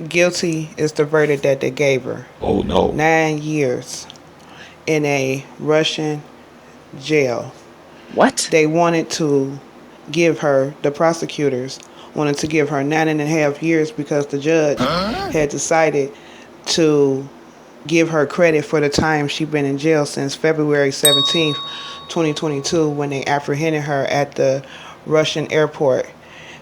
Guilty is the verdict that they gave her. Oh no. 9 years in a Russian jail. What? They wanted to give her, the prosecutors wanted to give her 9.5 years because the judge had decided to give her credit for the time she'd been in jail since February 17th, 2022, when they apprehended her at the Russian airport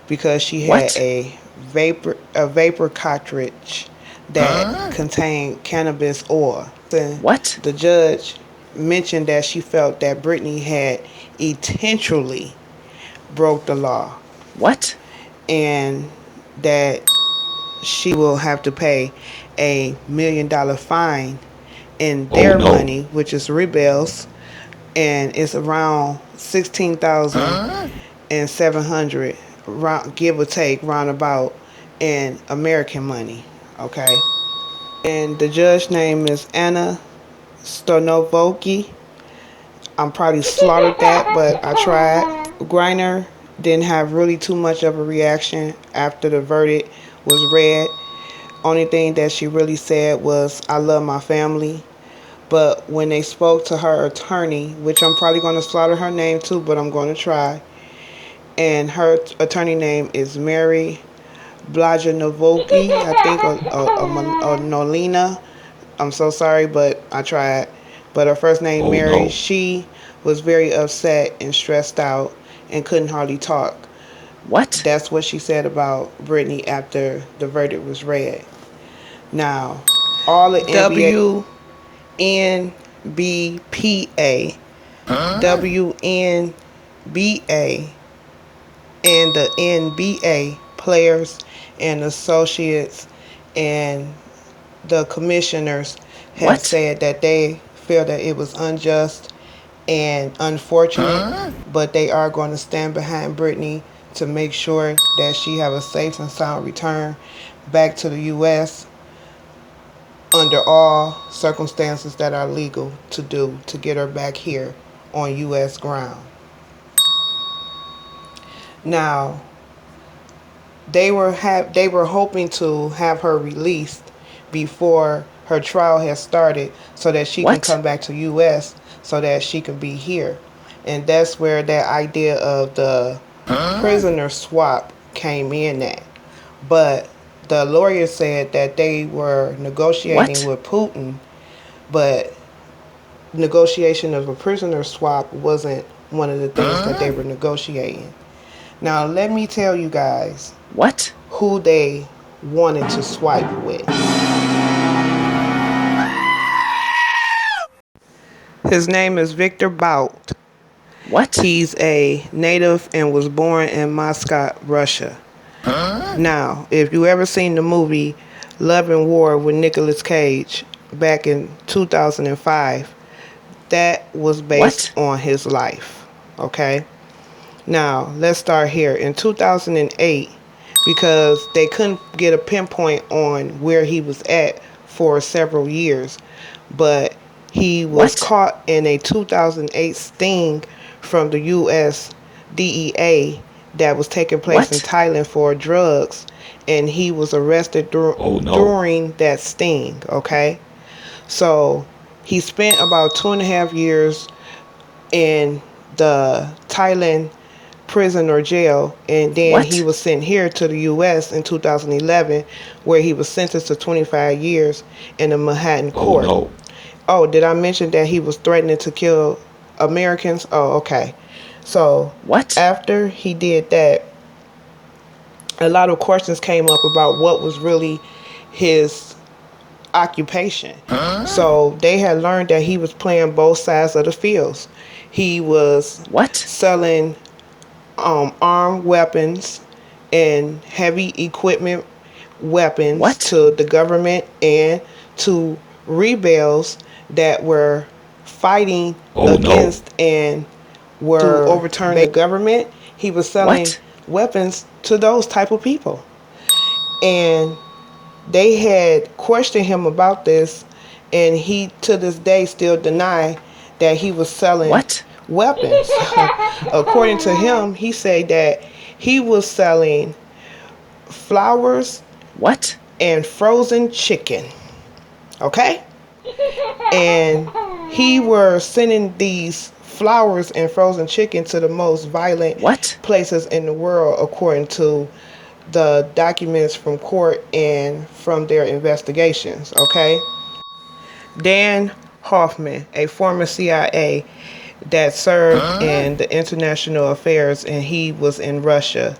because she had What? a vapor cartridge that contained cannabis oil. And What? the judge mentioned that she felt that Brittney had intentionally broke the law What? and that she will have to pay $1 million fine in Oh their no. money, which is rebels, and it's around 16,700, give or take, roundabout, in American money. Okay, and the judge name is Anna Stonovoki. I'm probably slaughtered that, but I tried. Griner didn't have really too much of a reaction after the verdict was read. Only thing that she really said was, "I love my family." But when they spoke to her attorney, which I'm probably going to slaughter her name too, but I'm going to try, and her attorney name is Mary Blajanovoki, I think, or Nolina. I'm so sorry, but I tried. But her first name, Oh Mary, no. she was very upset and stressed out and couldn't hardly talk. What? That's what she said about Brittney after the verdict was read. Now, all the NBA, WNBPA, WNBA, and the NBA players and associates and the commissioners have What? said that they feel that it was unjust and unfortunate, but they are going to stand behind Brittney to make sure that she have a safe and sound return back to the U.S. under all circumstances that are legal to do to get her back here on U.S. ground. Now, they were hoping to have her released before her trial has started so that she can What? come back to US so that she can be here. And that's where that idea of the prisoner swap came in at. But the lawyer said that they were negotiating What? with Putin, but negotiation of a prisoner swap wasn't one of the things that they were negotiating. Now, let me tell you guys What? who they wanted to swipe with. His name is Victor Bout. What? He's a native and was born in Moscow, Russia. Now, if you ever seen the movie Love and War with Nicolas Cage back in 2005, that was based What? on his life. Okay? Now, let's start here. In 2008, because they couldn't get a pinpoint on where he was at for several years, but he was What? caught in a 2008 sting from the U.S. DEA that was taking place in What? Thailand for drugs, and he was arrested Oh no. during that sting. Okay, so he spent about 2.5 years in the Thailand prison or jail, and then he What? was sent here to the U.S. in 2011, where he was sentenced to 25 years in the Manhattan Oh court. no. Oh, did I mention that he was threatening to kill Americans? Oh, okay. So What? after he did that, a lot of questions came up about what was really his occupation. So they had learned that he was playing both sides of the fields. He was What? selling armed weapons and heavy equipment weapons What? to the government and to rebels that were fighting Oh no. against and were to overturn the government. He was selling What? weapons to those type of people, and they had questioned him about this, and he to this day still denied that he was selling What? weapons. According to him, he said that he was selling flowers What? and frozen chicken. Okay? And he were sending these flowers and frozen chicken to the most violent places in the world, according to the documents from court and from their investigations. Okay? Dan Hoffman, a former CIA that served in the international affairs, and he was in Russia.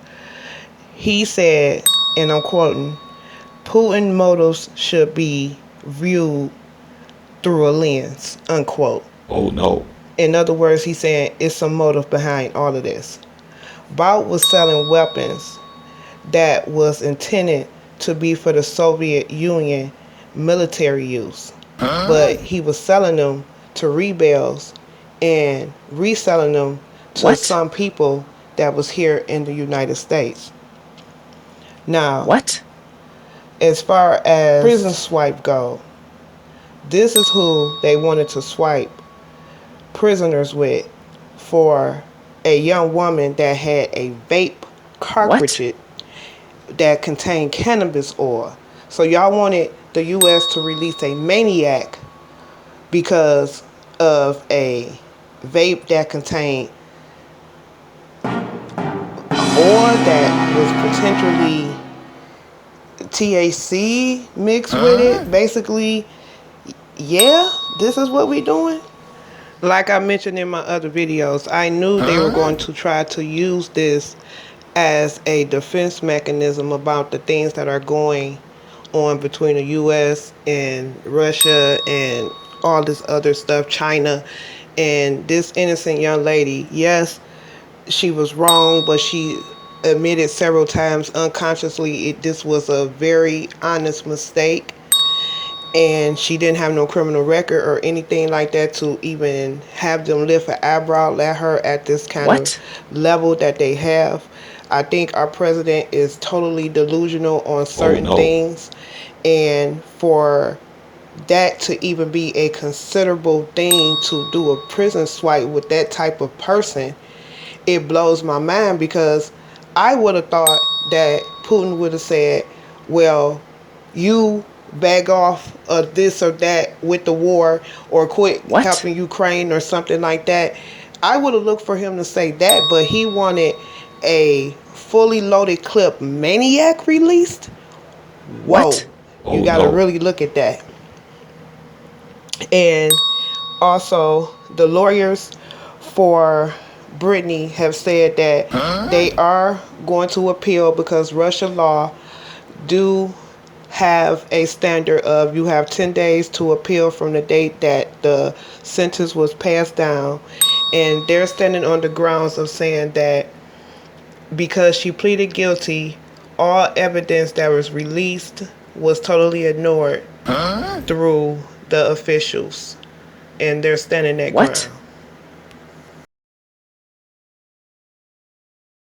He said, and I'm quoting, Putin motives should be viewed through a lens, unquote. Oh no. In other words, he's saying it's some motive behind all of this. Bout was selling weapons that was intended to be for the Soviet Union military use. But he was selling them to rebels and reselling them to some people that was here in the United States. Now, as far as prison swipe go, this is who they wanted to swipe prisoners with for a young woman that had a vape cartridge that contained cannabis oil. So y'all wanted the U.S. to release a maniac because of a vape that contained oil that was potentially THC mixed with it. Basically, yeah, this is what we doing. Like I mentioned in my other videos, I knew they were going to try to use this as a defense mechanism about the things that are going on between the U.S. and Russia and all this other stuff, China. And this innocent young lady, yes, she was wrong, but she admitted several times unconsciously this was a very honest mistake. And she didn't have no criminal record or anything like that to even have them lift an eyebrow at her at this kind of level that they have. I think our president is totally delusional on certain things. And for that to even be a considerable thing to do a prison swipe with that type of person, it blows my mind, because I would have thought that Putin would have said, well, you back off of this or that with the war, or quit helping Ukraine or something like that. I would have looked for him to say that, but he wanted a fully loaded clip maniac released. Whoa. You gotta really look at that. And also, the lawyers for Brittney have said that they are going to appeal, because Russian law do have a standard of you have 10 days to appeal from the date that the sentence was passed down. And they're standing on the grounds of saying that because she pleaded guilty, all evidence that was released was totally ignored through the officials. And they're standing that ground.